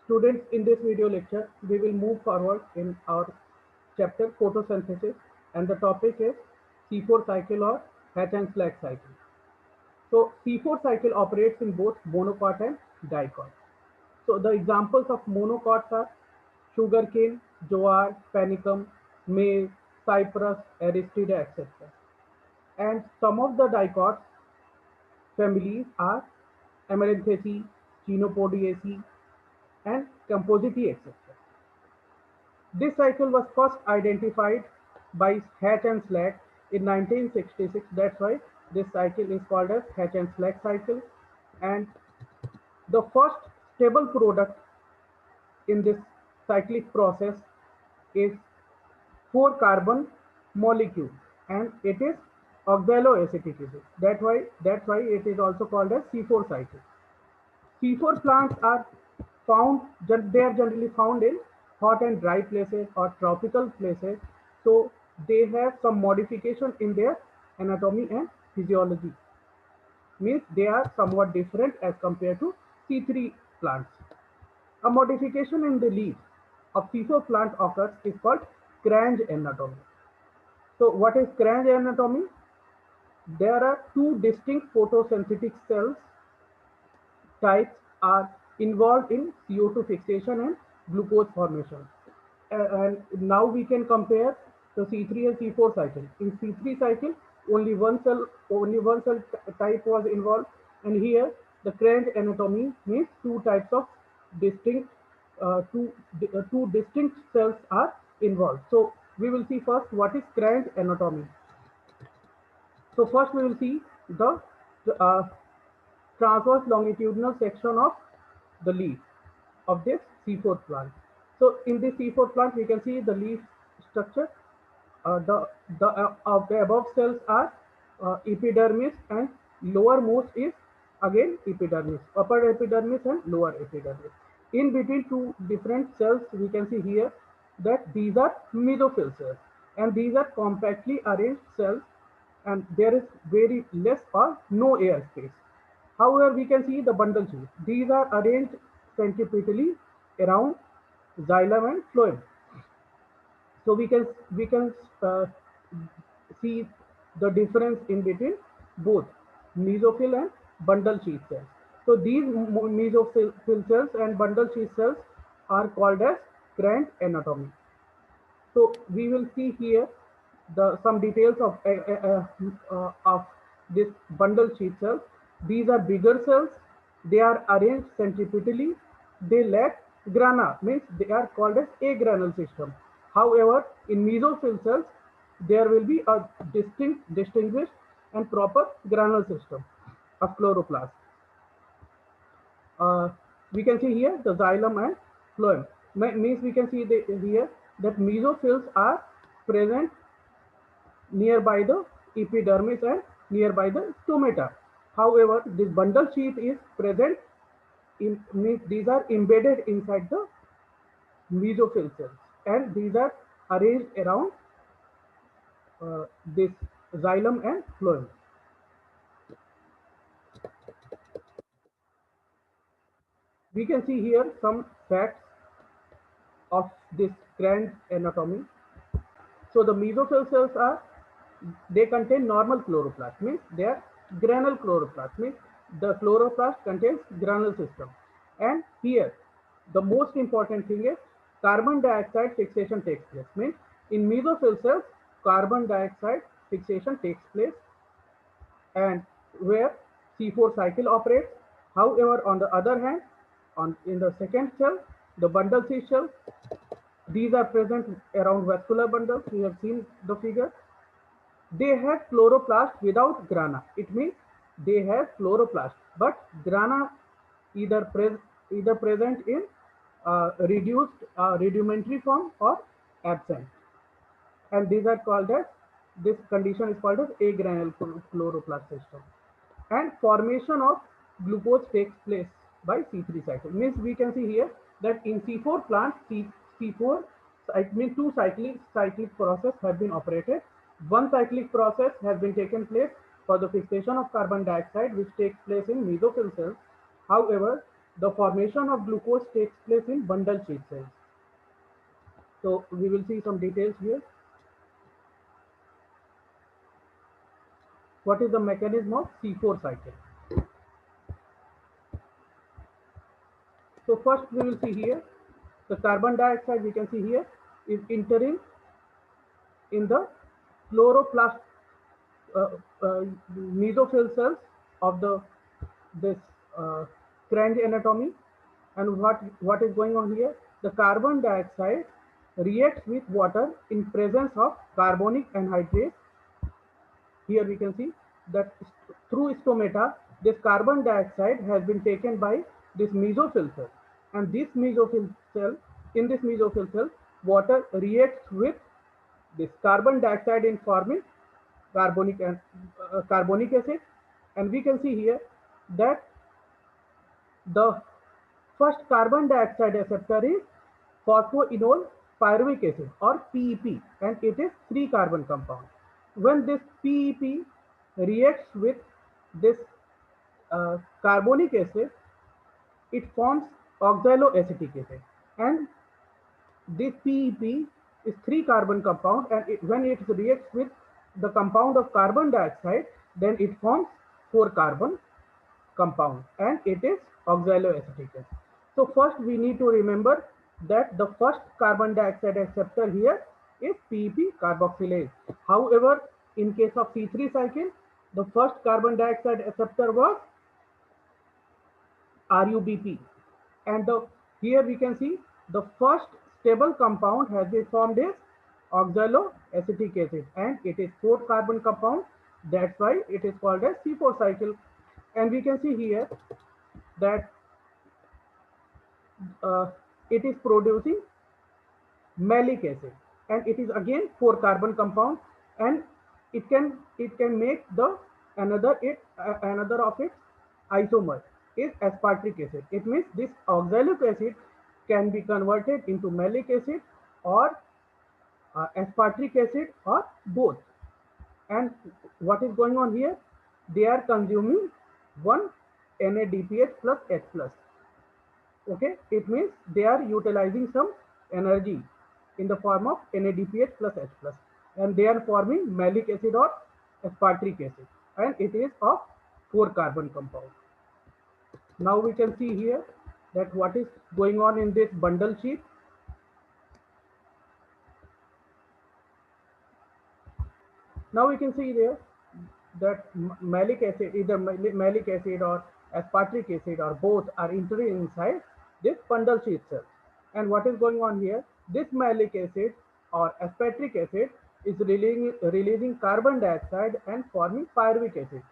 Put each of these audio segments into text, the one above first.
Students, in this video lecture, we will move forward in our chapter photosynthesis, and the topic is C4 cycle or Hatch and Slack cycle. So C4 cycle operates in both monocot and dicot. So the examples of monocots are sugarcane, jowar, panicum, maize, cypress, aristida, etc. And some of the dicots families are Amaranthacea, Chenopodiaceae, and Compositae, etc. This cycle was first identified by Hatch and Slack in 1966. That's why this cycle is called as Hatch and Slack cycle. And the first stable product in this cyclic process is 4 carbon molecule, and it is oxaloacetic acid. That's why it is also called as C4 cycle. C4 plants are they are generally found in hot and dry places or tropical places. So they have some modification in their anatomy and physiology. Means they are somewhat different as compared to C3 plants. A modification in the leaves of C4 plant occurs is called Cranch anatomy. So what is Cranch anatomy? There are two distinct photosynthetic cells types are involved in CO2 fixation and glucose formation. And now we can compare the C3 and C4 cycle. In C3 cycle, only one cell type was involved, and here the Cranch anatomy means two types of distinct two distinct cells are involved. So we will see first what is Cranch anatomy. So first we will see the uh, transverse longitudinal section of the leaf of this C4 plant. So in this C4 plant, we can see the leaf structure. The above cells are epidermis, and lowermost is again epidermis, upper epidermis and lower epidermis. In between two different cells, we can see here that these are mesophyll cells, and these are compactly arranged cells, and there is very less or no air space. However, we can see the bundle sheath. These are arranged centripetally around xylem and phloem. So we can see the difference in between both mesophyll and bundle sheath cells. So these mesophyll cells and bundle sheath cells are called as Cranch anatomy. So we will see here the some details of this bundle sheath cells. These are bigger cells. They are arranged centripetally. They lack grana, means they are called as agranal system. However, in mesophyll cells, there will be a distinguished and proper granule system of chloroplast. Uh, we can see here the xylem and phloem. Means we can see here that mesophills are present nearby the epidermis and nearby the stomata. However, this bundle sheath is present in, means these are embedded inside the mesophyll cells, and these are arranged around this xylem and phloem. We can see here some facts of this Cranch anatomy. So the mesophyll cells are, they contain normal chloroplast, means they are granule chloroplast, means the chloroplast contains granule system. And here the most important thing is carbon dioxide fixation takes place, means in mesophyll cells carbon dioxide fixation takes place, and where C4 cycle operates. However, on the other hand, in the second cell, the bundle sheath cell, these are present around vascular bundles. We have seen the figure. They have chloroplast without grana. It means they have chloroplast, but grana either present in reduced rudimentary form or absent, and these are called as, this condition is called as agranule chloroplast system. And formation of glucose takes place by C3 cycle. Means we can see here that in C4 plants, C4 means two cyclic process have been operated. One cyclic process has been taken place for the fixation of carbon dioxide, which takes place in mesophyll cells. However, the formation of glucose takes place in bundle sheath cells. So we will see some details here. What is the mechanism of C4 cycle? So first we will see here the carbon dioxide, we can see here, is entering in the chloroplast uh, uh, mesophyll cells of the this cranch anatomy. And what is going on here? The carbon dioxide reacts with water in presence of carbonic anhydrase. Here we can see that through stomata, this carbon dioxide has been taken by this mesophyll cell, and this mesophyll cell, in this mesophyll cell, water reacts with this carbon dioxide in forming carbonic acid, and we can see here that the first carbon dioxide acceptor is phosphoenol pyruvic acid or PEP, and it is 3-carbon compound. When this PEP reacts with this carbonic acid, it forms oxaloacetic acid, and this PEP is 3-carbon compound, and when it reacts with the compound of carbon dioxide, then it forms 4-carbon compound, and it is oxaloacetic acid. So first we need to remember that the first carbon dioxide acceptor here is PEP carboxylase. However, in case of C3 cycle, the first carbon dioxide acceptor was RUBP, and here we can see the first stable compound has been formed is oxaloacetic acid, and it is 4-carbon compound. That's why it is called as C4 cycle. And we can see here that uh, it is producing malic acid, and it is again 4-carbon compound, and it can make the another of its isomer is aspartic acid. It means this oxalic acid can be converted into malic acid or aspartic acid or both. And what is going on here? They are consuming one NADPH plus H plus. Okay, it means they are utilizing some energy in the form of NADPH plus H plus, and they are forming malic acid or aspartic acid, and it is of 4-carbon compound. Now we can see here that what is going on in this bundle sheath. Now we can see there that malic acid, either malic acid or aspartic acid or both, are entering inside this bundle sheath cell. And what is going on here? This malic acid or aspartic acid is releasing carbon dioxide and forming pyruvic acid.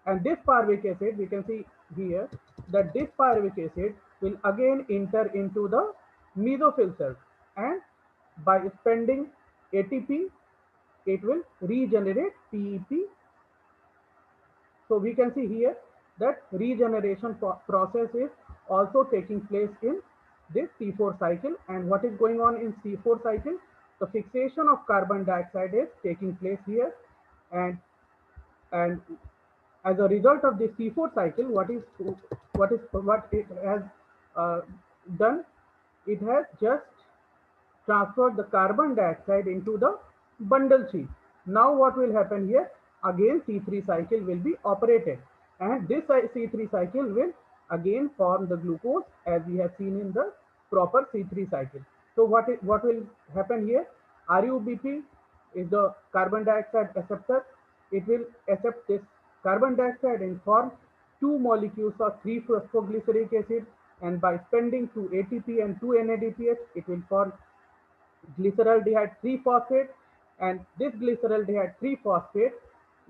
And this pyruvic acid, we can see here that this pyruvic acid will again enter into the mesophyll cells, and by spending ATP, it will regenerate PEP. So we can see here that regeneration process is also taking place in this C4 cycle. And what is going on in C4 cycle? The fixation of carbon dioxide is taking place here, and and as a result of this C4 cycle, what it has uh, done? It has just transferred the carbon dioxide into the bundle sheet. Now what will happen here? Again C3 cycle will be operated, and this C3 cycle will again form the glucose as we have seen in the proper C3 cycle. So what will happen here? RUBP is the carbon dioxide acceptor. It will accept this carbon dioxide and form 2 molecules of 3-phosphoglyceric acid, and by spending 2 ATP and 2 NADPH, it will form glyceraldehyde 3-phosphate, and this glyceraldehyde 3-phosphate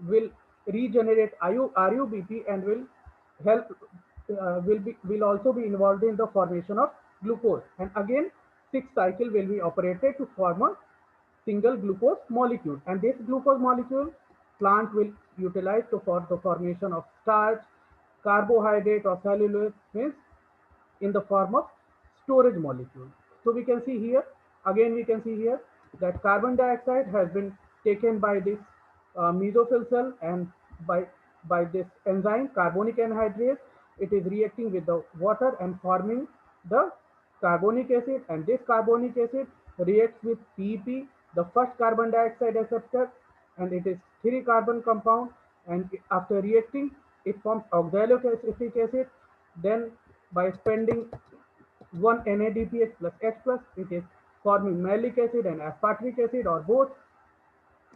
will regenerate RUBP and will help will also be involved in the formation of glucose, and again 6 cycle will be operated to form a single glucose molecule, and this glucose molecule plant will utilize for the formation of starch, carbohydrate or cellulose, means in the form of storage molecule. So we can see here, again we can see here that carbon dioxide has been taken by this mesophyll cell, and by this enzyme carbonic anhydrase, it is reacting with the water and forming the carbonic acid, and this carbonic acid reacts with PEP, the first carbon dioxide acceptor, and it is three carbon compound, and after reacting it forms oxaloacetic acid. Then by spending one NADPH plus H plus, it is forming malic acid and aspartic acid or both,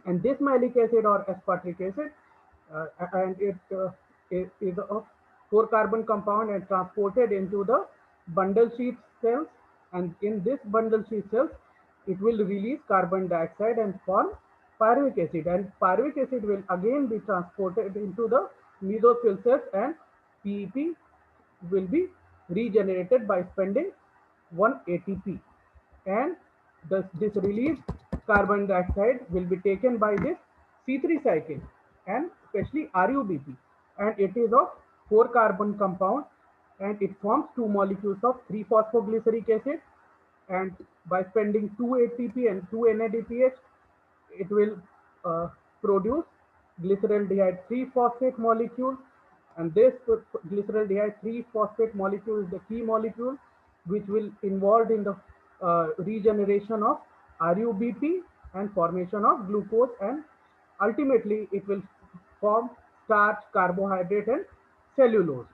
and this malic acid or aspartic acid and it is a four carbon compound and transported into the bundle sheath cells, and in this bundle sheath cells it will release carbon dioxide and form pyruvic acid, and pyruvic acid will again be transported into the mesophyll cells, and PEP will be regenerated by spending one ATP, and this released carbon dioxide will be taken by this C3 cycle and especially RUBP, and it is of four carbon compound, and it forms two molecules of 3-phosphoglyceric acid, and by spending 2 ATP and 2 NADPH it will produce glyceraldehyde 3 phosphate molecule, and this glyceraldehyde 3 phosphate molecule is the key molecule which will involved in the regeneration of RUBP and formation of glucose, and ultimately it will form starch, carbohydrate and cellulose.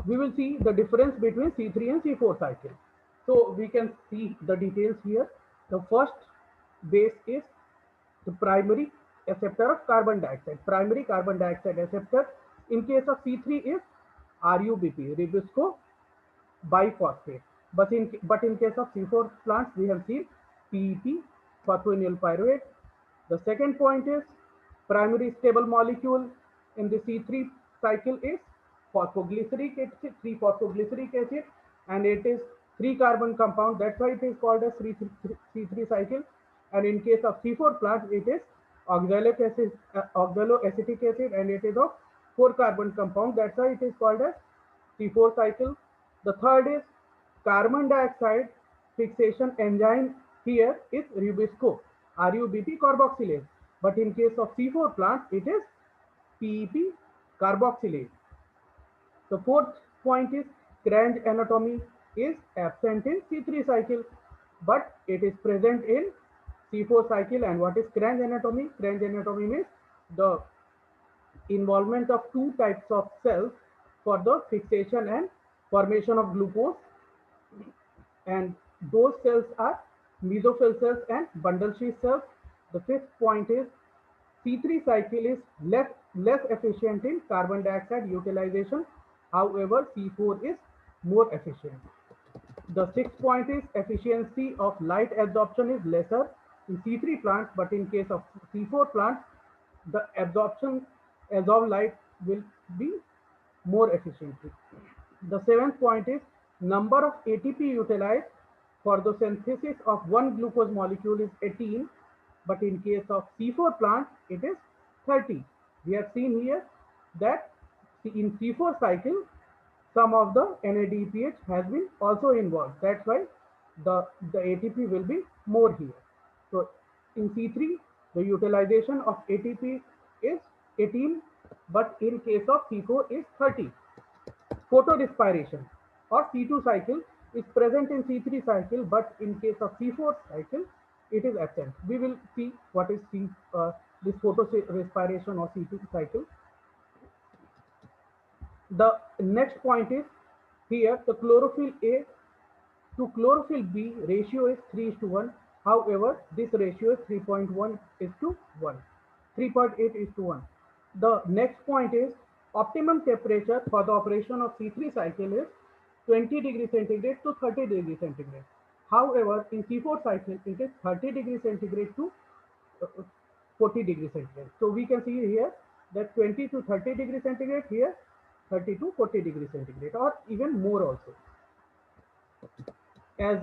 We will see the difference between C3 and C4 cycle. So we can see the details here. The first base is the primary acceptor of carbon dioxide. Primary carbon dioxide acceptor in case of C3 is RUBP, ribosco biphosphate. But in case of C4 plants, we have seen PEP, phosphoenol pyruvate. The second point is primary stable molecule in the C3 cycle is phosphoglyceric acid, 3-phosphoglyceric acid, and it is three carbon compound. That's why it is called as C3 cycle. And in case of C4 plants, it is oxaloacetic acid, and it is of four carbon compound. That's why it is called as C4 cycle. The third is carbon dioxide fixation enzyme here is rubisco, RUBP carboxylase. But in case of C4 plant, it is PEP carboxylase. The fourth point is Cranch anatomy is absent in C3 cycle, but it is present in C4 cycle. And what is Cranch anatomy? Cranch anatomy means the involvement of two types of cells for the fixation and formation of glucose, and those cells are mesophyll cells and bundle sheath cells. The fifth point is C3 cycle is less efficient in carbon dioxide utilization. However, C4 is more efficient. The sixth point is efficiency of light absorption is lesser in C3 plants, but in case of C4 plants, the absorbed light will be more efficiently. The seventh point is number of ATP utilized for the synthesis of one glucose molecule is 18, but in case of C4 plant, it is 30. We have seen here that in C4 cycle, some of the NADPH has been also involved. That's why the ATP will be more here. So in C3, the utilization of ATP is 18, but in case of C4 is 30. Photorespiration or C2 cycle is present in C3 cycle, but in case of C4 cycle, it is absent. We will see what is this photorespiration or C2 cycle. The next point is here the chlorophyll A to chlorophyll B ratio is 3:1. However, this ratio is 3.1 is to 1, 3.8 is to 1. The next point is optimum temperature for the operation of C3 cycle is 20 degrees centigrade to 30 degrees centigrade. However, in C4 cycle, it is 30 degrees centigrade to 40 degrees centigrade. So we can see here that 20 to 30 degrees centigrade, here 30 to 40 degrees centigrade, or even more also. As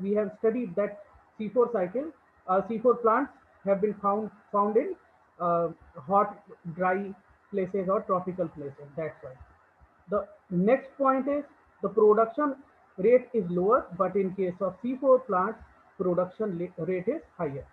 we have studied that C4 cycle, C4 plants have been found in hot, dry places or tropical places. That's why. The next point is the production rate is lower, but in case of C4 plants, production rate is higher.